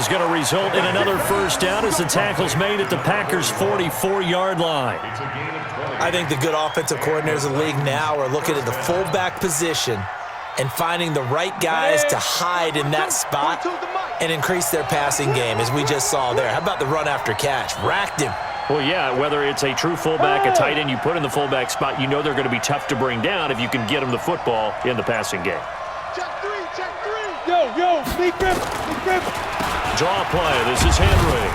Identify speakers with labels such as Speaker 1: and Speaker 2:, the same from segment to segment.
Speaker 1: Is going to result in another first down as the tackle's made at the Packers' 44-yard line.
Speaker 2: I think the good offensive coordinators of the league now are looking at the fullback position and finding the right guys to hide in that spot and increase their passing game, as we just saw there. How about the run after catch? Racked him.
Speaker 1: Well, yeah, whether it's a true fullback, a tight end you put in the fullback spot, you know they're going to be tough to bring down if you can get them the football in the passing game.
Speaker 3: Check three. Yo, sneak grip.
Speaker 1: Draw play. This is Henry.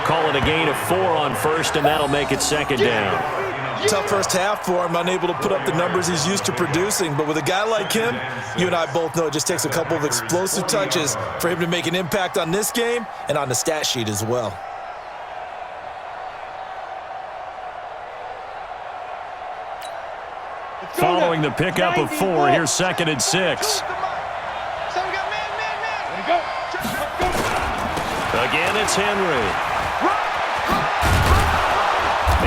Speaker 1: Call it a gain of 4 on first, and that'll make it second down.
Speaker 2: Tough first half for him, unable to put up the numbers he's used to producing. But with a guy like him, you and I both know it just takes a couple of explosive touches for him to make an impact on this game and on the stat sheet as well.
Speaker 1: Following the pickup of 4, here's 2nd and 6. Again, it's Henry.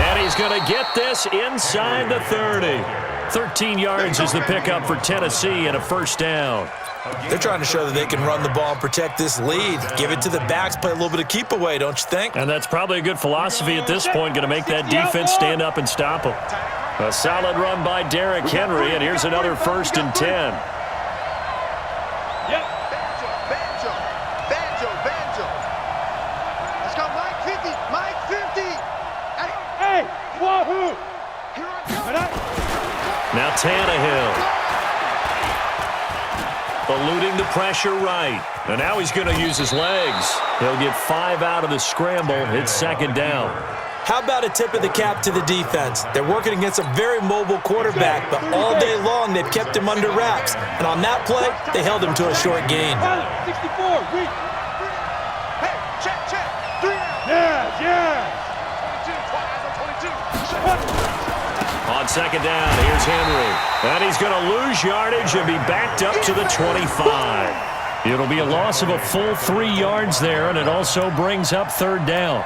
Speaker 1: And he's going to get this inside the 30. 13 yards is the pickup for Tennessee and a first down.
Speaker 2: They're trying to show that they can run the ball and protect this lead. Give it to the backs, play a little bit of keep away, don't you think?
Speaker 1: And that's probably a good philosophy at this point, going to make that defense stand up and stop them. A solid run by Derrick Henry, and here's another 1st and 10.
Speaker 3: Banjo. Let's go, Mike 50. Hey, wahoo!
Speaker 1: Now Tannehill. Eluding the pressure right. And now he's going to use his legs. He'll get 5 out of the scramble. It's second down.
Speaker 2: How about a tip of the cap to the defense? They're working against a very mobile quarterback, but all day long they've kept him under wraps. And on that play, they held him to a short gain.
Speaker 3: 64, Hey, check. 3 out. Yeah. 22.
Speaker 1: On second down, here's Henry. And he's going to lose yardage and be backed up to the 25. It'll be a loss of a full 3 yards there, and it also brings up 3rd down.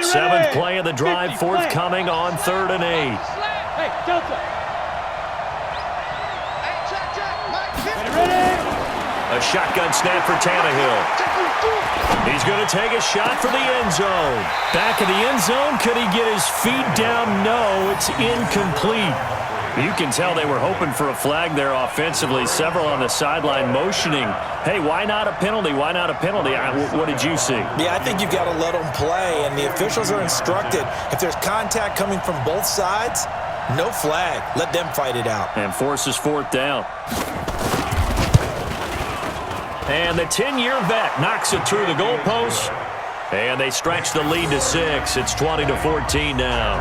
Speaker 1: Seventh play of the drive, forthcoming on 3rd and 8.
Speaker 3: Hey, Delta.
Speaker 1: A shotgun snap for Tannehill. He's going to take a shot for the end zone. Back of the end zone. Could he get his feet down? No, it's incomplete. You can tell they were hoping for a flag there offensively. Several on the sideline motioning, hey, why not a penalty? Why not a penalty? What did you see?
Speaker 2: Yeah, I think you've got to let them play, and the officials are instructed. If there's contact coming from both sides, no flag. Let them fight it out.
Speaker 1: And forces 4th down. And the 10-year vet knocks it through the goalpost. And they stretch the lead to 6. It's 20-14 now.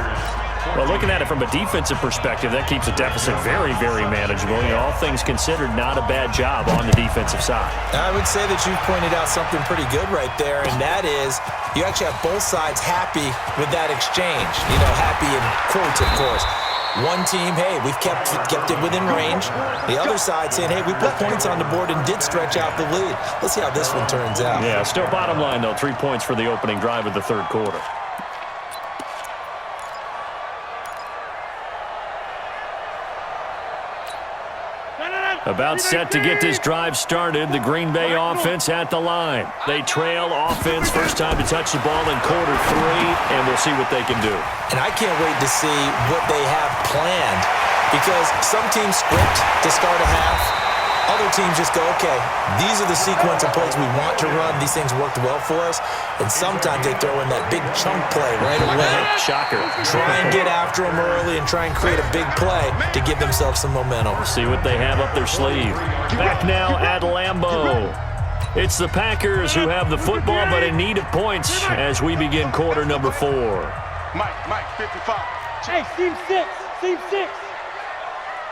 Speaker 1: Well, looking at it from a defensive perspective, that keeps a deficit very, very manageable. You know, all things considered, not a bad job on the defensive side.
Speaker 2: I would say that you've pointed out something pretty good right there, and that is you actually have both sides happy with that exchange. You know, happy in quotes, of course. One team, hey, we've kept it within range. The other side saying, hey, we put points on the board and did stretch out the lead. Let's see how this one turns out.
Speaker 1: Yeah, still bottom line, though, 3 points for the opening drive of the 3rd quarter. About set to get this drive started. The Green Bay offense at the line. They trail offense, first time to touch the ball in quarter 3, and we'll see what they can do.
Speaker 2: And I can't wait to see what they have planned, because some teams script to start a half. Other teams just go, okay, these are the sequence of plays we want to run. These things worked well for us. And sometimes they throw in that big chunk play right away.
Speaker 1: Shocker.
Speaker 2: Try and get after them early and try and create a big play to give themselves some momentum.
Speaker 1: We'll see what they have up their sleeve. Back now at Lambeau. It's the Packers who have the football, but in need of points as we begin quarter number 4.
Speaker 3: Mike, 55. Hey, team 6.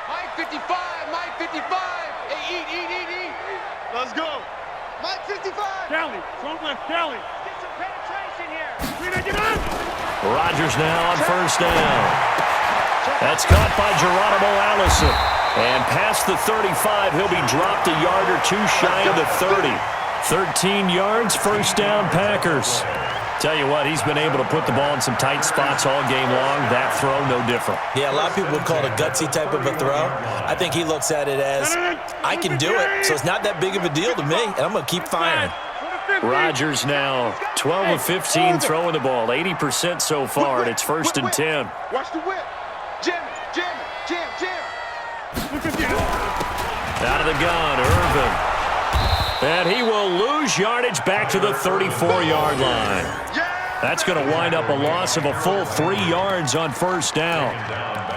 Speaker 3: Mike, 55. Hey, eat. Let's go. Mike, 55. Cali, front left, Cali. Get some penetration here.
Speaker 1: Rodgers now on first down. That's caught by Geronimo Allison. And past the 35, he'll be dropped a yard or 2 shy of the 30. 13 yards, first down Packers. Tell you what, he's been able to put the ball in some tight spots all game long. That throw, no different.
Speaker 2: Yeah, a lot of people would call it a gutsy type of a throw. I think he looks at it as, I can do it, so it's not that big of a deal to me, and I'm going to keep firing.
Speaker 1: Rodgers now 12 of 15 throwing the ball, 80% so far, and it's 1st and 10.
Speaker 3: Watch the whip. Jam, jam, jam, jam.
Speaker 1: Out of the gun, Irvin. And he will lose yardage back to the 34-yard line. That's going to wind up a loss of a full 3 yards on 1st down.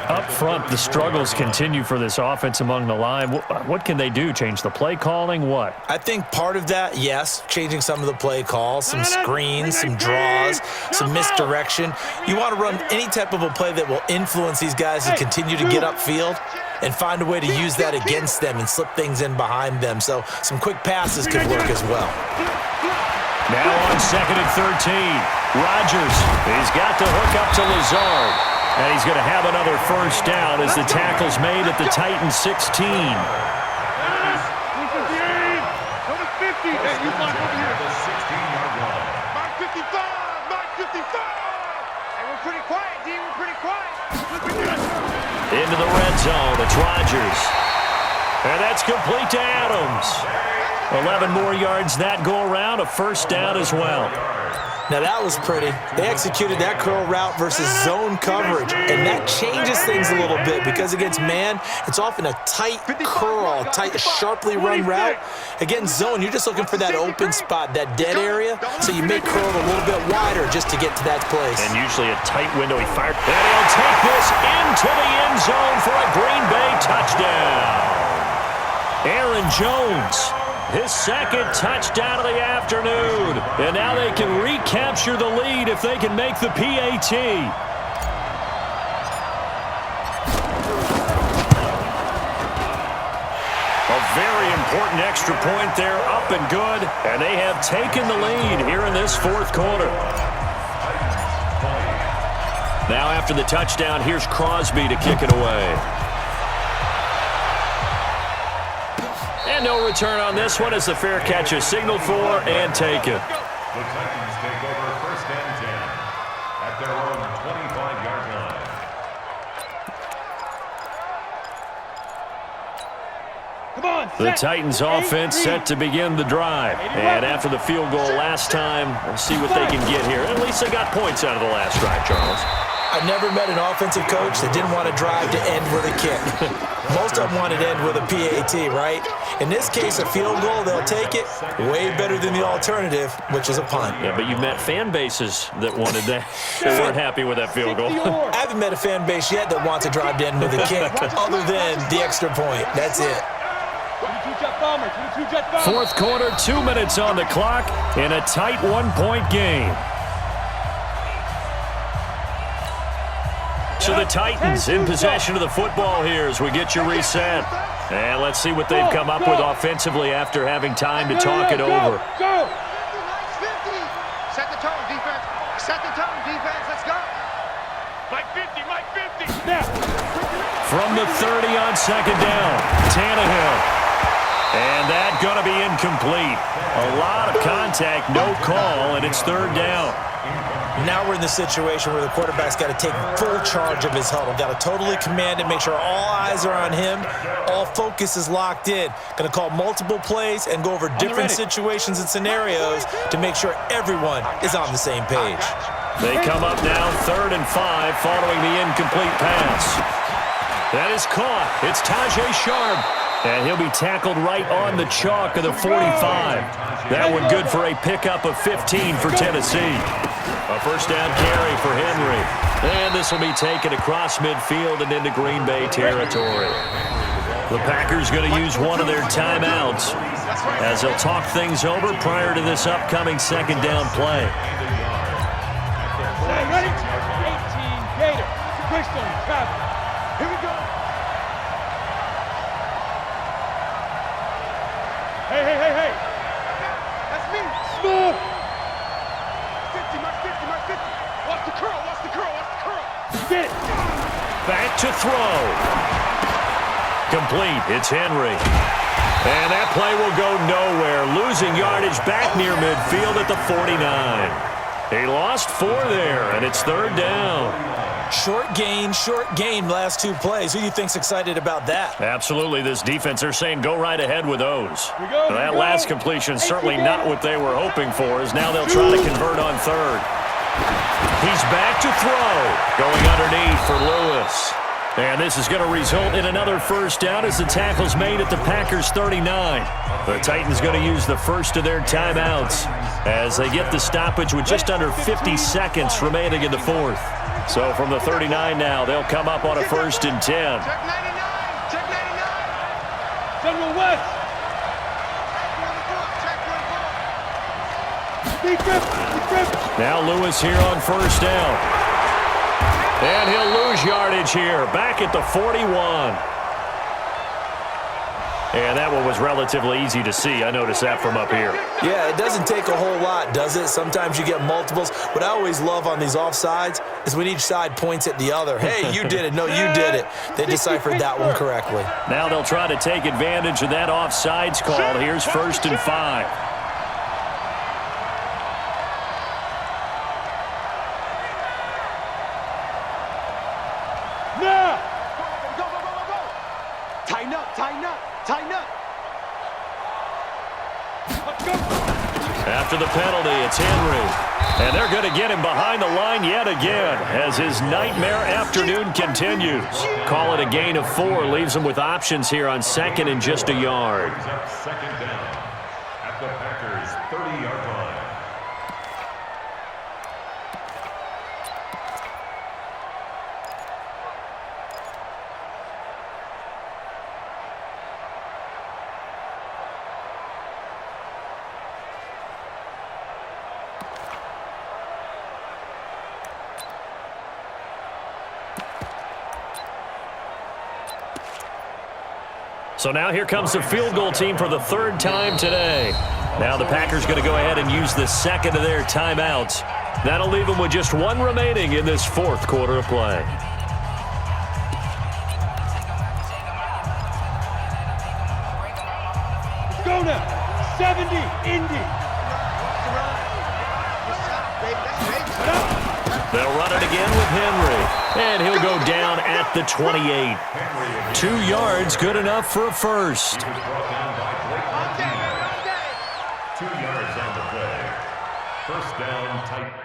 Speaker 1: Up front, the struggles continue for this offense among the line. What can they do? Change the play calling? What?
Speaker 2: I think part of that, yes, changing some of the play calls, some screens, some draws, some misdirection. You want to run any type of a play that will influence these guys to continue to get upfield and find a way to use that against them and slip things in behind them. So some quick passes could work as well.
Speaker 1: Now on 2nd and 13, Rodgers, he's got to hook up to Lazard. And he's going to have another 1st down as the tackle's made at the Titans 16.
Speaker 3: Go to 50. Hey, you block over here. The 16-yard line. Mark 55. Mark 55. Hey, we're pretty quiet, D. We're pretty quiet.
Speaker 1: Into the red zone. It's Rodgers. And that's complete to Adams. 11 more yards that go around. A 1st down as well.
Speaker 2: Now, that was pretty. They executed that curl route versus zone coverage, and that changes things a little bit because against man, it's often a tight curl, tight, sharply run route. Against zone, you're just looking for that open spot, that dead area, so you may curl it a little bit wider just to get to that place.
Speaker 1: And usually a tight window. He fired. And he'll take this into the end zone for a Green Bay touchdown. Aaron Jones. His 2nd touchdown of the afternoon. And now they can recapture the lead if they can make the PAT. A very important extra point there, up and good. And they have taken the lead here in this 4th quarter. Now after the touchdown, here's Crosby to kick it away. And no return on this one as the fair catch is signaled for and taken.
Speaker 4: The Titans take over 1st and 10 at their own 25-yard line.
Speaker 3: Come on,
Speaker 1: the Titans offense set to begin the drive. And after the field goal last time, we'll see what they can get here. At least they got points out of the last drive, Charles.
Speaker 2: I've never met an offensive coach that didn't want to drive to end with a kick. Most of them wanted to end with a PAT, right? In this case, a field goal, they'll take it. Way better than the alternative, which is a punt.
Speaker 1: Yeah, but you've met fan bases that wanted that. They weren't happy with that field goal.
Speaker 2: I haven't met a fan base yet that wants to drive to end with a kick, other than the extra point. That's it.
Speaker 1: 4th quarter, 2 minutes on the clock in a tight 1-point game. So the Titans in possession of the football here as we get you reset. And let's see what they've come up with offensively after having time to talk it over.
Speaker 3: Go! Set the tone, defense. Set the tone, defense. Let's go. Mike 50, Mike 50.
Speaker 1: From the 30 on 2nd down, Tannehill. And that going to be incomplete. A lot of contact, no call, and it's 3rd down.
Speaker 2: Now we're in the situation where the quarterback's got to take full charge of his huddle. Got to totally command it, make sure all eyes are on him. All focus is locked in. Going to call multiple plays and go over different situations and scenarios to make sure everyone is on the same page.
Speaker 1: They come up now 3rd and 5 following the incomplete pass. That is caught. It's Tajay Sharp. And he'll be tackled right on the chalk of the 45. That one good for a pickup of 15 for Tennessee. A 1st down carry for Henry. And this will be taken across midfield and into Green Bay territory. The Packers going to use one of their timeouts as they'll talk things over prior to this upcoming 2nd down play.
Speaker 3: Ready? 18 Gator. Quickstone, travel. Here we go. Hey. That's me. Smooth. 50, Mark 50, Mark 50. Watch the curl. Get.
Speaker 1: Back to throw. Complete. It's Henry. And that play will go nowhere. Losing yardage back near midfield at the 49. He lost 4 there, and it's 3rd down.
Speaker 2: Short gain last 2 plays. Who do you think's excited about that?
Speaker 1: Absolutely, this defense, they're saying go right ahead with those. That last completion certainly not what they were hoping for, as now they'll try to convert on 3rd. He's back to throw, going underneath for Lewis. And this is going to result in another 1st down as the tackle's made at the Packers' 39. The Titans going to use the first of their timeouts as they get the stoppage with just under 50 seconds remaining in the 4th. So from the 39 now, they'll come up on a 1st and 10.
Speaker 3: Check 99. Check 99. General West. Check 24.
Speaker 1: Now Lewis here on 1st down. And he'll lose yardage here, back at the 41. And that one was relatively easy to see. I noticed that from up here.
Speaker 2: Yeah, it doesn't take a whole lot, does it? Sometimes you get multiples. What I always love on these offsides is when each side points at the other. Hey, you did it. No, you did it. They deciphered that one correctly.
Speaker 1: Now they'll try to take advantage of that offsides call. Here's 1st and 5.
Speaker 3: Tighten up. Let's go.
Speaker 1: After the penalty, it's Henry. And they're going to get him behind the line yet again as his nightmare afternoon continues. Call it a gain of 4, leaves him with options here on 2nd and just a yard.
Speaker 4: 2nd down at the Packers' 30-yard line.
Speaker 1: So now here comes the field goal team for the 3rd time today. Now the Packers going to go ahead and use the 2nd of their timeouts. That'll leave them with just 1 remaining in this 4th quarter of play.
Speaker 3: Let's go now. 70, Indy.
Speaker 1: They'll run it again with Henry. And he'll go down at the 28. 2 yards, good enough for a 1st.
Speaker 4: 2 yards on the play. 1st down, Titans.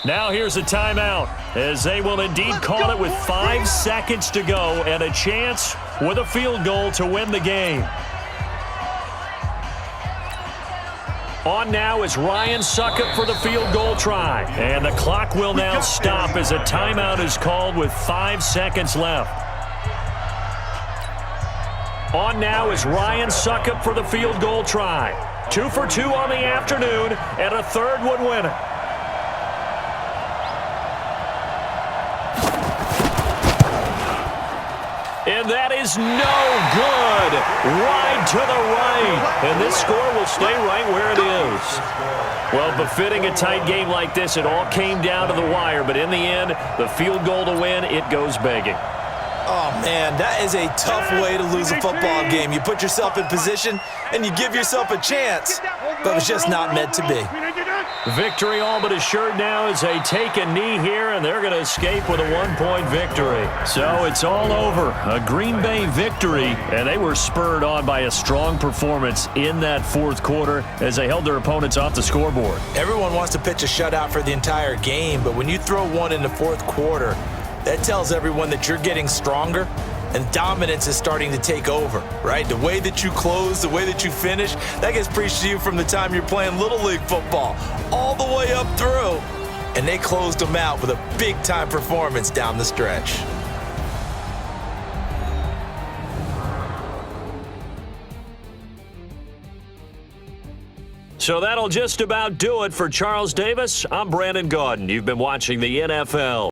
Speaker 1: Now here's a timeout, as they will indeed call it with 5 seconds to go and a chance with a field goal to win the game. On now is Ryan Succop for the field goal try. And the clock will now stop as a timeout is called with 5 seconds left. On now is Ryan Succop for the field goal try. 2 for 2 on the afternoon, and a 3rd would win it. And that is no good. Wide to the right. And this score will stay right where it is. Well, befitting a tight game like this, it all came down to the wire. But in the end, the field goal to win, it goes begging.
Speaker 2: Oh, man, that is a tough way to lose a football game. You put yourself in position, and you give yourself a chance. But it's just not meant to be.
Speaker 1: Victory all but assured now as they take a knee here, and they're going to escape with a 1-point victory. So it's all over. A Green Bay victory, and they were spurred on by a strong performance in that 4th quarter as they held their opponents off the scoreboard.
Speaker 2: Everyone wants to pitch a shutout for the entire game, but when you throw one in the 4th quarter, that tells everyone that you're getting stronger and dominance is starting to take over, right? The way that you close, the way that you finish, that gets preached to you from the time you're playing Little League football all the way up through. And they closed them out with a big-time performance down the stretch.
Speaker 1: So that'll just about do it for Charles Davis. I'm Brandon Gaudin. You've been watching the NFL.